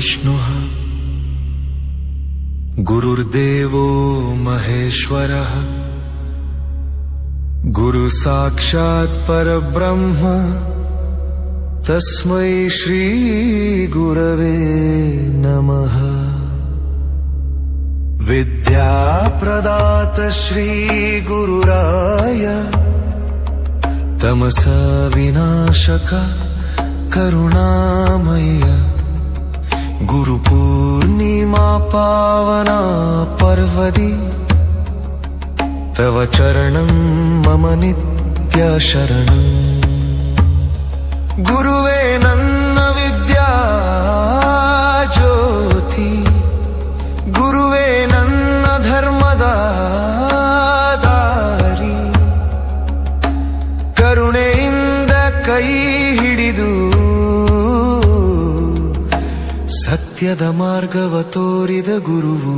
गुरुर्विष्णुः गुरुर्देवो महेश्वरः गुरु साक्षात् परब्रह्म तस्मै श्री गुरवे नमः। विद्या प्रदात श्री गुरुराय तमस विनाशक करुणामय गुरु पूर्णिमा पावना पर्वदि तव चरणं मम नित्य शरणं। गुरुवे नन्न विद्या ज्योति गुरुवे नन्न धर्मದ ದಾರಿ ಕರುಣೆಯಿಂದ ಕೈ ಹಿಡಿದು ಸತ್ಯದ ಮಾರ್ಗವ ತೋರಿದ ಗುರುವು